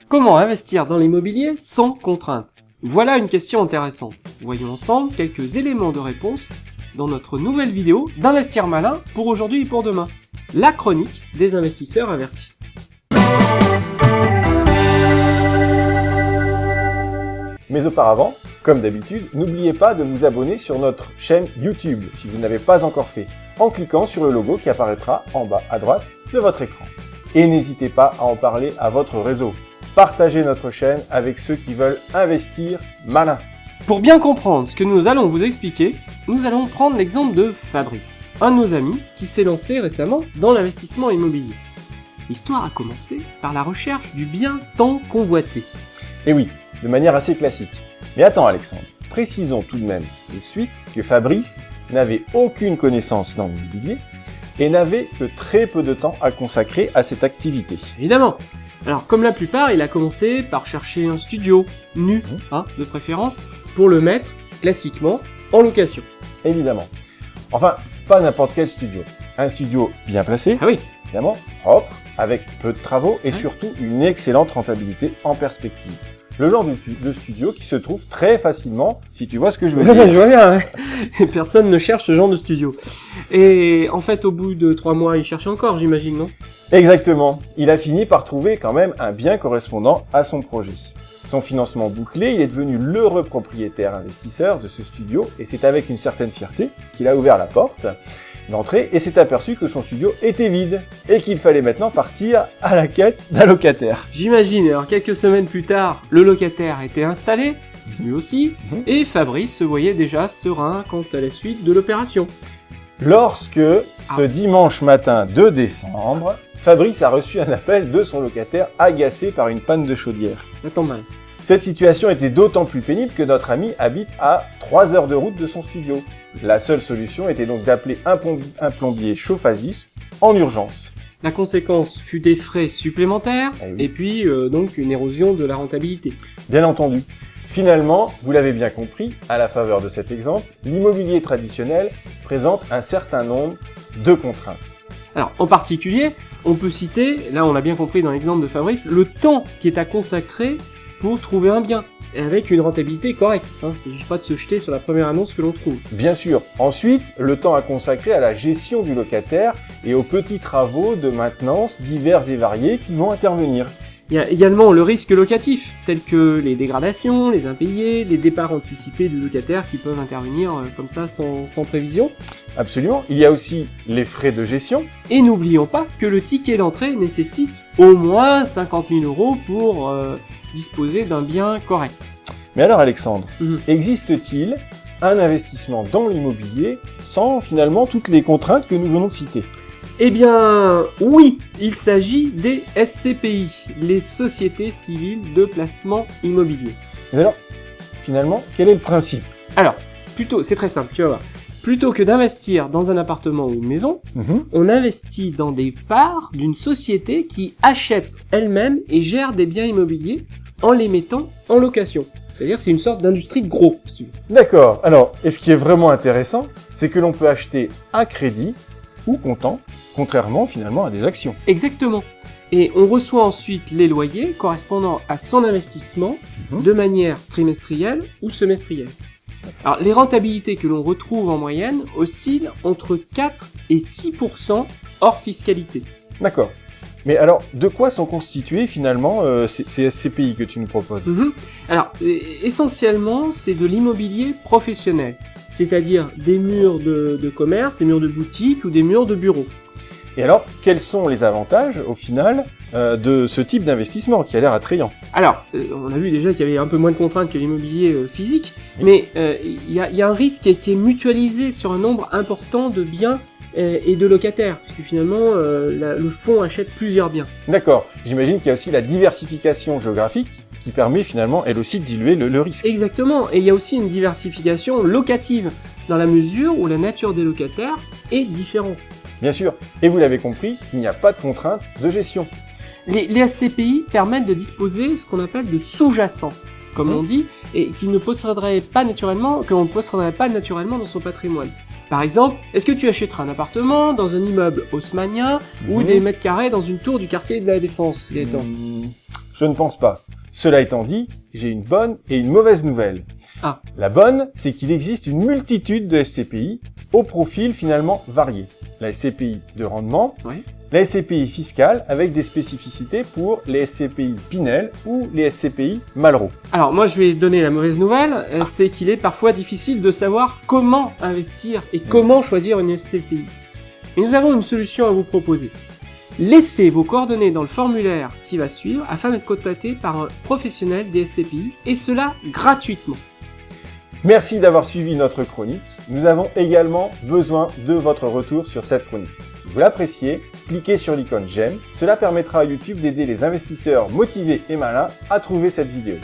Comment investir dans l'immobilier sans contrainte? Voilà une question intéressante. Voyons ensemble quelques éléments de réponse dans notre nouvelle vidéo d'Investir Malin pour aujourd'hui et pour demain. La chronique des investisseurs avertis. Mais auparavant, comme d'habitude, n'oubliez pas de vous abonner sur notre chaîne YouTube si vous n'avez pas encore fait, en cliquant sur le logo qui apparaîtra en bas à droite de votre écran. Et n'hésitez pas à en parler à votre réseau. Partagez notre chaîne avec ceux qui veulent investir malin. Pour bien comprendre ce que nous allons vous expliquer, nous allons prendre l'exemple de Fabrice, un de nos amis qui s'est lancé récemment dans l'investissement immobilier. L'histoire a commencé par la recherche du bien tant convoité. Et oui, de manière assez classique. Mais attends Alexandre, précisons tout de même tout de suite que Fabrice n'avait aucune connaissance dans l'immobilier et n'avait que très peu de temps à consacrer à cette activité. Évidemment. Alors, comme la plupart, il a commencé par chercher un studio, nu, de préférence, pour le mettre, classiquement, en location. Évidemment. Enfin, pas n'importe quel studio. Un studio bien placé, Ah oui, évidemment, propre, avec peu de travaux et surtout une excellente rentabilité en perspective. Le genre de studio qui se trouve très facilement, si tu vois ce que je veux dire. je vois bien, ouais. Et personne ne cherche ce genre de studio. Et en fait, au bout de 3 mois, il cherchait encore, j'imagine, non? Exactement. Il a fini par trouver quand même un bien correspondant à son projet. Son financement bouclé, il est devenu l'heureux propriétaire investisseur de ce studio et c'est avec une certaine fierté qu'il a ouvert la porte d'entrée et s'est aperçu que son studio était vide et qu'il fallait maintenant partir à la quête d'un locataire. J'imagine, alors quelques semaines plus tard, le locataire était installé, lui aussi, et Fabrice se voyait déjà serein quant à la suite de l'opération. Lorsque, ce dimanche matin 2 décembre, Fabrice a reçu un appel de son locataire agacé par une panne de chaudière. Attends mal. Cette situation était d'autant plus pénible que notre ami habite à 3 heures de route de son studio. La seule solution était donc d'appeler un plombier chauffagiste en urgence. La conséquence fut des frais supplémentaires, Eh oui. et puis donc une érosion de la rentabilité. Bien entendu. Finalement, vous l'avez bien compris, à la faveur de cet exemple, l'immobilier traditionnel présente un certain nombre de contraintes. Alors, en particulier, on peut citer, là on l'a bien compris dans l'exemple de Fabrice, le temps qui est à consacrer pour trouver un bien, et avec une rentabilité correcte. Il ne s'agit pas de se jeter sur la première annonce que l'on trouve. Bien sûr. Ensuite, le temps à consacrer à la gestion du locataire et aux petits travaux de maintenance divers et variés qui vont intervenir. Il y a également le risque locatif, tel que les dégradations, les impayés, les départs anticipés du locataire qui peuvent intervenir comme ça sans prévision. Absolument. Il y a aussi les frais de gestion. Et n'oublions pas que le ticket d'entrée nécessite au moins 50 000 € pour disposer d'un bien correct. Mais alors Alexandre, Mhm. existe-t-il un investissement dans l'immobilier sans finalement toutes les contraintes que nous venons de citer? Eh bien, oui, il s'agit des SCPI, les Sociétés Civiles de Placement Immobilier. Mais alors, finalement, quel est le principe? Alors, c'est très simple, tu vas voir. Plutôt que d'investir dans un appartement ou une maison, on investit dans des parts d'une société qui achète elle-même et gère des biens immobiliers en les mettant en location. C'est-à-dire c'est une sorte d'industrie de gros, si tu veux. D'accord. Alors, et ce qui est vraiment intéressant, c'est que l'on peut acheter à crédit ou comptant, contrairement finalement à des actions. Exactement. Et on reçoit ensuite les loyers correspondant à son investissement de manière trimestrielle ou semestrielle. Alors, les rentabilités que l'on retrouve en moyenne oscillent entre 4 et 6% hors fiscalité. D'accord. Mais alors, de quoi sont constitués finalement ces SCPI que tu nous proposes? Alors, essentiellement, c'est de l'immobilier professionnel, c'est-à-dire des murs de commerce, des murs de boutique ou des murs de bureaux. Et alors, quels sont les avantages au final de ce type d'investissement qui a l'air attrayant? Alors, on a vu déjà qu'il y avait un peu moins de contraintes que l'immobilier physique, mais il y a un risque qui est mutualisé sur un nombre important de biens et de locataires, puisque finalement, le fonds achète plusieurs biens. D'accord. J'imagine qu'il y a aussi la diversification géographique qui permet finalement, elle aussi, de diluer le risque. Exactement, et il y a aussi une diversification locative, dans la mesure où la nature des locataires est différente. Bien sûr. Et vous l'avez compris, il n'y a pas de contrainte de gestion. Les SCPI permettent de disposer ce qu'on appelle de sous-jacents, comme on dit, et qui ne posséderait pas naturellement, que l'on ne posséderait pas naturellement dans son patrimoine. Par exemple, est-ce que tu achèteras un appartement dans un immeuble haussmannien ou des mètres carrés dans une tour du quartier de la Défense, Gaëtan? Je ne pense pas. Cela étant dit, j'ai une bonne et une mauvaise nouvelle. Ah. La bonne, c'est qu'il existe une multitude de SCPI au profil finalement varié. La SCPI de rendement, Oui. la SCPI fiscale avec des spécificités pour les SCPI Pinel ou les SCPI Malraux. Alors moi je vais donner la mauvaise nouvelle, c'est qu'il est parfois difficile de savoir comment investir et comment choisir une SCPI. Et nous avons une solution à vous proposer. Laissez vos coordonnées dans le formulaire qui va suivre afin d'être contacté par un professionnel des SCPI et cela gratuitement. Merci d'avoir suivi notre chronique. Nous avons également besoin de votre retour sur cette chronique. Si vous l'appréciez, cliquez sur l'icône j'aime. Cela permettra à YouTube d'aider les investisseurs motivés et malins à trouver cette vidéo.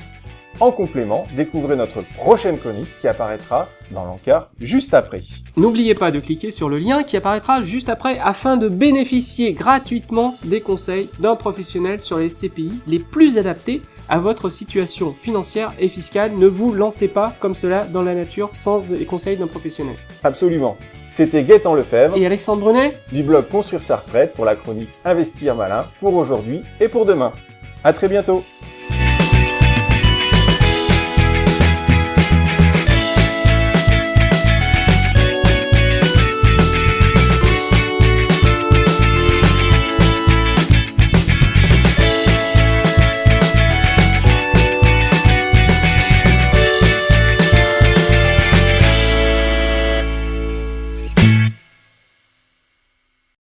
En complément, découvrez notre prochaine chronique qui apparaîtra dans l'encart juste après. N'oubliez pas de cliquer sur le lien qui apparaîtra juste après afin de bénéficier gratuitement des conseils d'un professionnel sur les SCPI les plus adaptés à votre situation financière et fiscale. Ne vous lancez pas comme cela dans la nature sans les conseils d'un professionnel. Absolument. C'était Gaëtan Lefebvre Et Alexandre Brunet du blog Construire sa retraite pour la chronique Investir malin pour aujourd'hui et pour demain. À très bientôt.